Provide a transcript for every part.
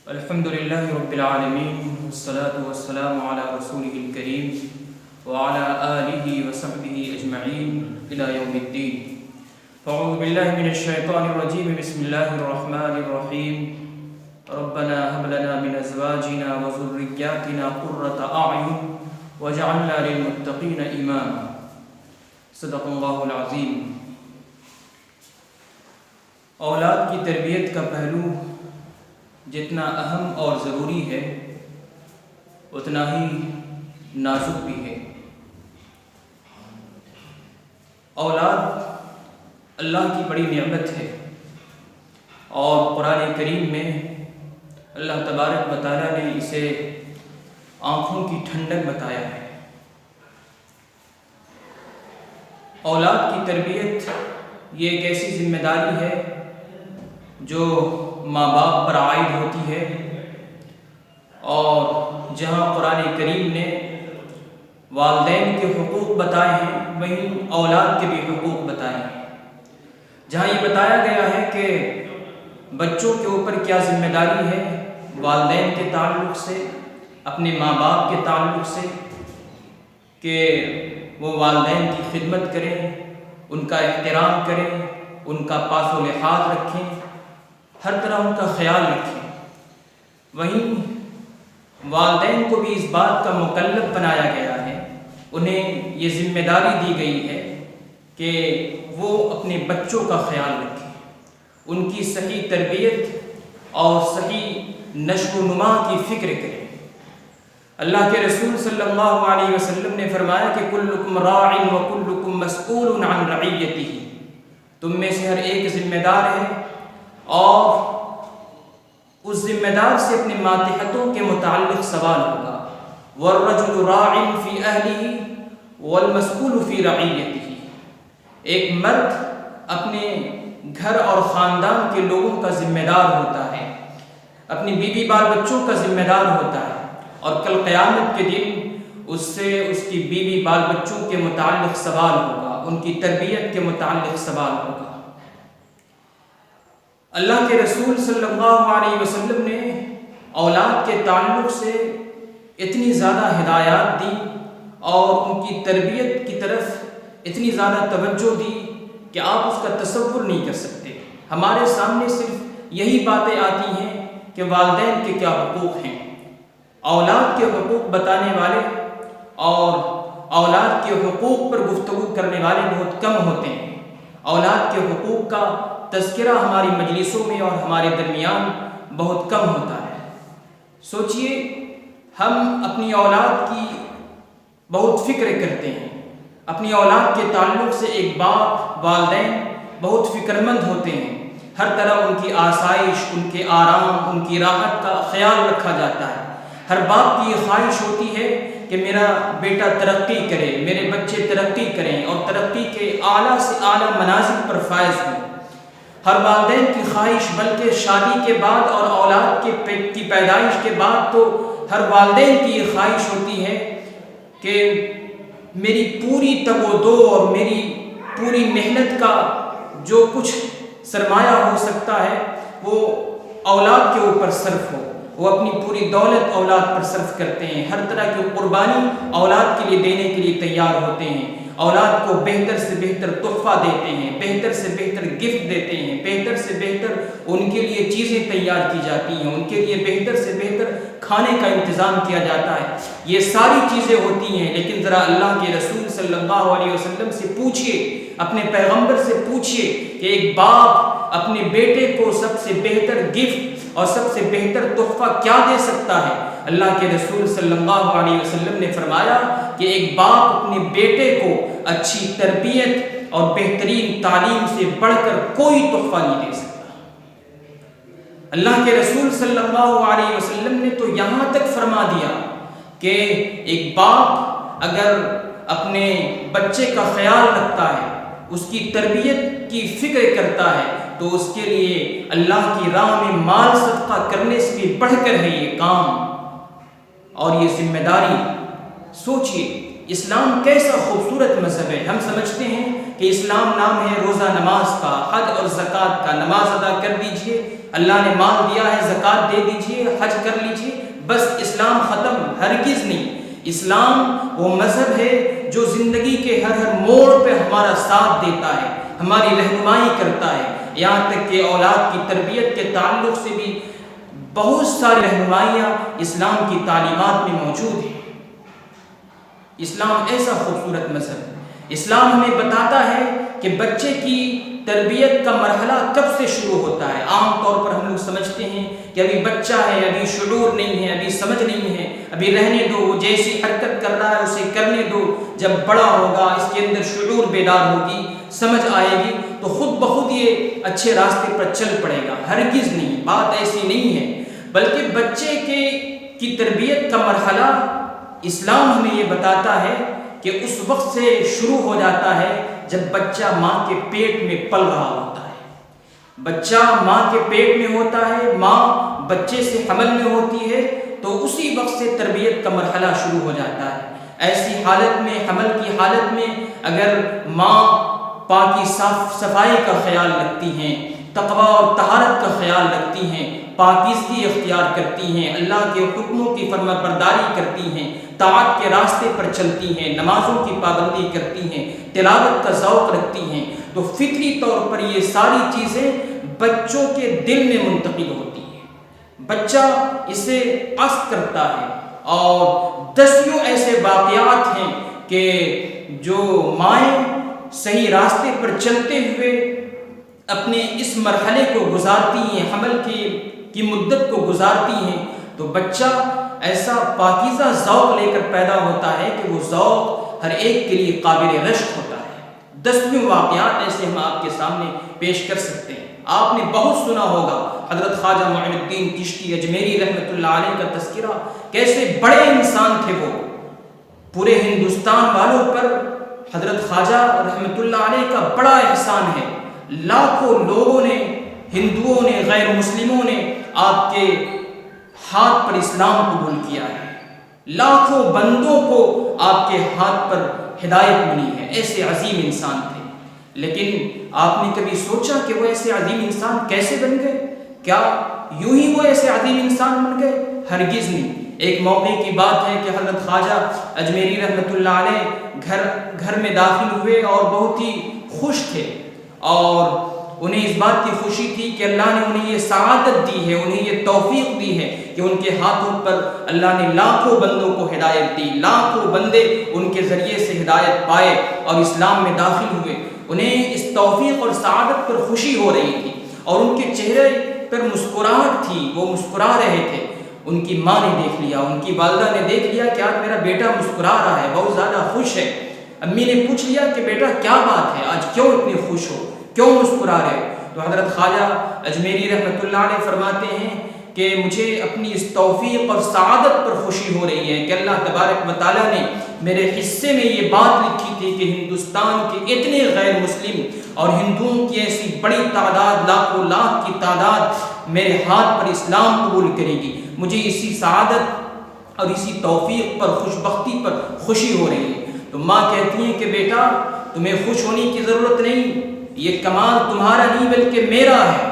الحمد لله رب العالمين والصلاة والسلام على رسوله الكريم وعلى آله وصحبه أجمعين إلى يوم الدين. فأعوذ بالله من الشيطان الرجيم. بسم الله الرحمن الرحيم. ربنا هب لنا من أزواجنا وذرياتنا قرة أعين واجعلنا للمتقين إماما. صدق اللہ العظیم. اولاد کی تربیت کا پہلو جتنا اہم اور ضروری ہے اتنا ہی نازک بھی ہے. اولاد اللہ کی بڑی نعمت ہے اور قرآن کریم میں اللہ تبارک و تعالیٰ نے اسے آنکھوں کی ٹھنڈک بتایا ہے. اولاد کی تربیت یہ ایک ایسی ذمہ داری ہے جو ماں باپ پر عائد ہوتی ہے، اور جہاں قرآن کریم نے والدین کے حقوق بتائے ہیں وہیں اولاد کے بھی حقوق بتائے ہیں. جہاں یہ بتایا گیا ہے کہ بچوں کے اوپر کیا ذمہ داری ہے والدین کے تعلق سے، اپنے ماں باپ کے تعلق سے، کہ وہ والدین کی خدمت کریں، ان کا احترام کریں، ان کا پاس و لحاظ رکھیں، ہر طرح ان کا خیال رکھیں. وہیں والدین کو بھی اس بات کا مکلف بنایا گیا ہے، انہیں یہ ذمہ داری دی گئی ہے کہ وہ اپنے بچوں کا خیال رکھیں، ان کی صحیح تربیت اور صحیح نشو و نما کی فکر کریں. اللہ کے رسول صلی اللہ علیہ وسلم نے فرمایا کہ کلکم راع وکلکم مسئول عن رعیتہ، تم میں سے ہر ایک ذمہ دار ہے اور اس ذمہ دار سے اپنے ماتحتوں کے متعلق سوال ہوگا. والرجل راع فی اہلہ والمسئول فی رعیتہ، ایک مرد اپنے گھر اور خاندان کے لوگوں کا ذمہ دار ہوتا ہے، اپنی بیوی بال بچوں کا ذمہ دار ہوتا ہے، اور کل قیامت کے دن اس سے اس کی بیوی بال بچوں کے متعلق سوال ہوگا، ان کی تربیت کے متعلق سوال ہوگا. اللہ کے رسول صلی اللہ علیہ وسلم نے اولاد کے تعلق سے اتنی زیادہ ہدایات دی اور ان کی تربیت کی طرف اتنی زیادہ توجہ دی کہ آپ اس کا تصور نہیں کر سکتے. ہمارے سامنے صرف یہی باتیں آتی ہیں کہ والدین کے کیا حقوق ہیں. اولاد کے حقوق بتانے والے اور اولاد کے حقوق پر گفتگو کرنے والے بہت کم ہوتے ہیں. اولاد کے حقوق کا تذکرہ ہماری مجلسوں میں اور ہمارے درمیان بہت کم ہوتا ہے. سوچئے، ہم اپنی اولاد کی بہت فکر کرتے ہیں، اپنی اولاد کے تعلق سے ایک باپ والدین بہت فکر مند ہوتے ہیں. ہر طرح ان کی آسائش، ان کے آرام، ان کی راحت کا خیال رکھا جاتا ہے. ہر باپ کی یہ خواہش ہوتی ہے کہ میرا بیٹا ترقی کرے، میرے بچے ترقی کریں اور ترقی کے اعلیٰ سے اعلیٰ منازل پر فائز ہوں. ہر والدین کی خواہش، بلکہ شادی کے بعد اور اولاد کی پیدائش کے بعد تو ہر والدین کی یہ خواہش ہوتی ہے کہ میری پوری تگ و دو اور میری پوری محنت کا جو کچھ سرمایہ ہو سکتا ہے وہ اولاد کے اوپر صرف ہو. وہ اپنی پوری دولت اولاد پر صرف کرتے ہیں، ہر طرح کی قربانی اولاد کے لیے دینے کے لیے تیار ہوتے ہیں. اولاد کو بہتر سے بہتر تحفہ دیتے ہیں، بہتر سے بہتر گفٹ دیتے ہیں، بہتر سے بہتر ان کے لیے چیزیں تیار کی جاتی ہیں، ان کے لیے بہتر سے بہتر کھانے کا انتظام کیا جاتا ہے. یہ ساری چیزیں ہوتی ہیں، لیکن ذرا اللہ کے رسول صلی اللہ علیہ وسلم سے پوچھئے، اپنے پیغمبر سے پوچھئے کہ ایک باپ اپنے بیٹے کو سب سے بہتر گفٹ اور سب سے بہتر تحفہ کیا دے سکتا ہے؟ اللہ کے رسول صلی اللہ علیہ وسلم نے فرمایا کہ ایک باپ اپنے بیٹے کو اچھی تربیت اور بہترین تعلیم سے بڑھ کر کوئی تحفہ نہیں دے سکتا. اللہ کے رسول صلی اللہ علیہ وسلم نے تو یہاں تک فرما دیا کہ ایک باپ اگر اپنے بچے کا خیال رکھتا ہے، اس کی تربیت کی فکر کرتا ہے، تو اس کے لیے اللہ کی راہ میں مال صدقہ کرنے سے بھی بڑھ کر ہے یہ کام اور یہ ذمہ داری. سوچئے، اسلام کیسا خوبصورت مذہب ہے. ہم سمجھتے ہیں کہ اسلام نام ہے روزہ نماز کا، حج اور زکوٰۃ کا. نماز ادا کر دیجئے، اللہ نے مال دیا ہے زکوٰۃ دے دیجئے، حج کر لیجئے، بس اسلام ختم، ہرگز نہیں۔ اسلام وہ مذہب ہے جو زندگی کے ہر موڑ پہ ہمارا ساتھ دیتا ہے، ہماری رہنمائی کرتا ہے، یہاں تک کہ اولاد کی تربیت کے تعلق سے بھی بہت ساری رہنمائیاں اسلام کی تعلیمات میں موجود ہیں۔ اسلام ایسا خوبصورت مذہب ہے۔ اسلام ہمیں بتاتا ہے کہ بچے کی تربیت کا مرحلہ کب سے شروع ہوتا ہے۔ عام طور پر ہم لوگ سمجھتے ہیں کہ ابھی بچہ ہے، ابھی شعور نہیں ہے، ابھی سمجھ نہیں ہے، ابھی رہنے دو، وہ جیسی حرکت کر رہا ہے اسے کرنے دو، جب بڑا ہوگا اس کے اندر شعور بیدار ہوگی، سمجھ آئے گی تو خود بخود یہ اچھے راستے پر چل پڑے گا۔ ہرگز نہیں، بات ایسی نہیں ہے، بلکہ بچے کی تربیت کا مرحلہ اسلام ہمیں یہ بتاتا ہے کہ اس وقت سے شروع ہو جاتا ہے جب بچہ ماں کے پیٹ میں پل رہا ہوتا ہے۔ بچہ ماں کے پیٹ میں ہوتا ہے، ماں بچے سے حمل میں ہوتی ہے، تو اسی وقت سے تربیت کا مرحلہ شروع ہو جاتا ہے۔ ایسی حالت میں، حمل کی حالت میں اگر ماں پاکی صفائی کا خیال رکھتی ہیں، تقوی اور طہارت کا خیال رکھتی ہیں، پاکیزگی اختیار کرتی ہیں، اللہ کے حکموں کی فرما برداری کرتی ہیں، طاعت کے راستے پر چلتی ہیں، نمازوں کی پابندی کرتی ہیں، تلاوت کا ذوق رکھتی ہیں، تو فطری طور پر یہ ساری چیزیں بچوں کے دل میں منتقل ہوتی ہیں۔ بچہ اسے عزم کرتا ہے، اور دسیوں ایسے واقعات ہیں کہ جو مائیں صحیح راستے پر چلتے ہوئے اپنے اس مرحلے کو گزارتی ہیں، حمل کی مدت کو گزارتی ہیں، تو بچہ ایسا پاکیزہ ذوق لے کر پیدا ہوتا ہے کہ وہ ذوق ہر ایک کے لیے قابل رشک ہوتا ہے۔ دسیوں واقعات ایسے ہم آپ کے سامنے پیش کر سکتے ہیں۔ آپ نے بہت سنا ہوگا حضرت خواجہ معین الدین چشتی اجمیری رحمۃ اللہ علیہ کا تذکرہ، کیسے بڑے انسان تھے وہ۔ پورے ہندوستان والوں پر حضرت خواجہ رحمۃ اللہ علیہ کا بڑا احسان ہے۔ لاکھوں لوگوں نے، ہندوؤں نے، غیر مسلموں نے آپ کے ہاتھ پر اسلام قبول کیا ہے۔ لاکھوں بندوں کو آپ کے ہاتھ پر ہدایت ملی ہے۔ ایسے عظیم انسان تھے، لیکن آپ نے کبھی سوچا کہ وہ ایسے عظیم انسان کیسے بن گئے؟ کیا یوں ہی وہ ایسے عظیم انسان بن گئے؟ ہرگز نہیں۔ ایک موقع کی بات ہے کہ حضرت خواجہ اجمیری رحمۃ اللہ علیہ گھر میں داخل ہوئے اور بہت ہی خوش تھے، اور انہیں اس بات کی خوشی تھی کہ اللہ نے انہیں یہ سعادت دی ہے، انہیں یہ توفیق دی ہے کہ ان کے ہاتھوں پر اللہ نے لاکھوں بندوں کو ہدایت دی، لاکھوں بندے ان کے ذریعے سے ہدایت پائے اور اسلام میں داخل ہوئے۔ انہیں اس توفیق اور سعادت پر خوشی ہو رہی تھی، اور ان کے چہرے پر مسکراہٹ تھی، وہ مسکرا رہے تھے۔ ان کی ماں نے دیکھ لیا، ان کی والدہ نے دیکھ لیا کہ آج میرا بیٹا مسکرا رہا ہے، بہت زیادہ خوش ہے۔ امی نے پوچھ لیا کہ بیٹا کیا بات ہے، آج کیوں اتنے خوش ہو، کیوں مسکرا رہے؟ تو حضرت خواجہ اجمیری رحمۃ اللہ علیہ فرماتے ہیں کہ مجھے اپنی اس توفیق اور سعادت پر خوشی ہو رہی ہے کہ اللہ تبارک و تعالیٰ نے میرے حصے میں یہ بات لکھی تھی کہ ہندوستان کے اتنے غیر مسلم اور ہندوؤں کی ایسی بڑی تعداد، لاکھوں لاکھ کی تعداد میرے ہاتھ پر اسلام قبول کرے گی۔ مجھے اسی سعادت اور اسی توفیق پر، خوش بختی پر خوشی ہو رہی ہے۔ تو ماں کہتی ہیں کہ بیٹا تمہیں خوش ہونے کی ضرورت نہیں، یہ کمال تمہارا نہیں بلکہ میرا ہے۔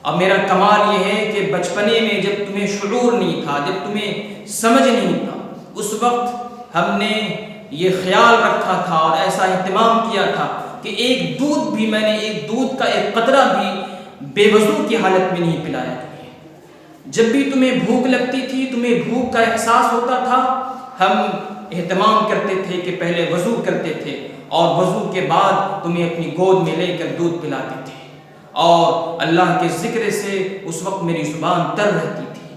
اور میرا کمال یہ ہے کہ بچپنے میں جب تمہیں شعور نہیں تھا، جب تمہیں سمجھ نہیں تھا، اس وقت ہم نے یہ خیال رکھا تھا اور ایسا اہتمام کیا تھا کہ ایک دودھ کا ایک قطرہ بھی بے وضو کی حالت میں نہیں پلایا تمہیں۔ جب بھی تمہیں بھوک لگتی تھی، تمہیں بھوک کا احساس ہوتا تھا، ہم اہتمام کرتے تھے کہ پہلے وضو کرتے تھے، اور وضو کے بعد تمہیں اپنی گود میں لے کر دودھ پلاتے تھے، اور اللہ کے ذکر سے اس وقت میری زبان تر رہتی تھی۔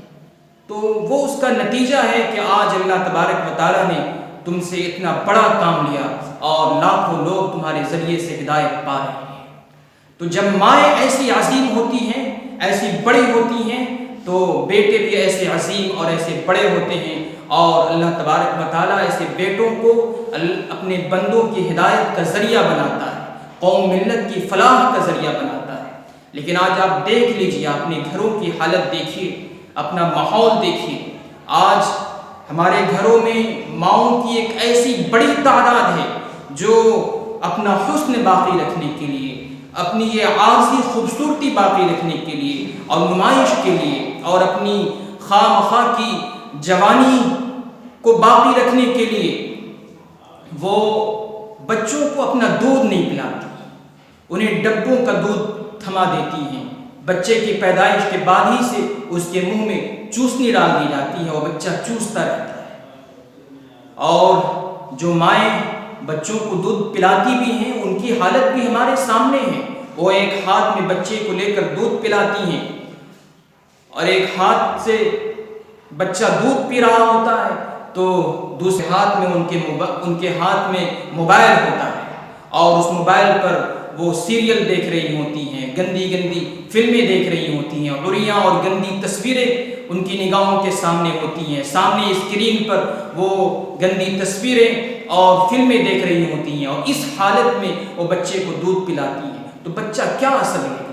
تو وہ اس کا نتیجہ ہے کہ آج اللہ تبارک و تعالیٰ نے تم سے اتنا بڑا کام لیا اور لاکھوں لوگ تمہارے ذریعے سے ہدایت پا رہے ہیں۔ تو جب مائیں ایسی عظیم ہوتی ہیں، ایسی بڑی ہوتی ہیں، تو بیٹے بھی ایسے عظیم اور ایسے بڑے ہوتے ہیں، اور اللہ تبارک و تعالیٰ ایسے بیٹوں کو اپنے بندوں کی ہدایت کا ذریعہ بناتا ہے، قوم ملت کی فلاح کا ذریعہ بناتا ہے۔ لیکن آج آپ دیکھ لیجئے، اپنے گھروں کی حالت دیکھیے، اپنا ماحول دیکھیے۔ آج ہمارے گھروں میں ماؤں کی ایک ایسی بڑی تعداد ہے جو اپنا حسن باقی رکھنے کے لیے، اپنی یہ عارضی خوبصورتی باقی رکھنے کے لیے اور نمائش کے لیے اور اپنی خواہ مخواہ کی جوانی کو باقی رکھنے کے لیے وہ بچوں کو اپنا دودھ نہیں پلاتی، انہیں ڈبوں کا دودھ تھما دیتی ہیں۔ بچے کی پیدائش کے بعد ہی سے اس کے منہ میں چوسنی ڈال دی جاتی ہے اور بچہ چوستا رہتا ہے۔ اور جو مائیں بچوں کو دودھ پلاتی بھی ہیں ان کی حالت بھی ہمارے سامنے ہے۔ وہ ایک ہاتھ میں بچے کو لے کر دودھ پلاتی ہیں اور ایک ہاتھ سے بچہ دودھ پی رہا ہوتا ہے تو دوسرے ہاتھ میں ان کے ہاتھ میں موبائل ہوتا ہے اور اس موبائل پر وہ سیریل دیکھ رہی ہوتی ہیں، گندی گندی فلمیں دیکھ رہی ہوتی ہیں، عریاں اور گندی تصویریں ان کی نگاہوں کے سامنے ہوتی ہیں۔ سامنے اسکرین پر وہ گندی تصویریں اور فلمیں دیکھ رہی ہوتی ہیں اور اس حالت میں وہ بچے کو دودھ پلاتی ہیں، تو بچہ کیا اثر لے گا؟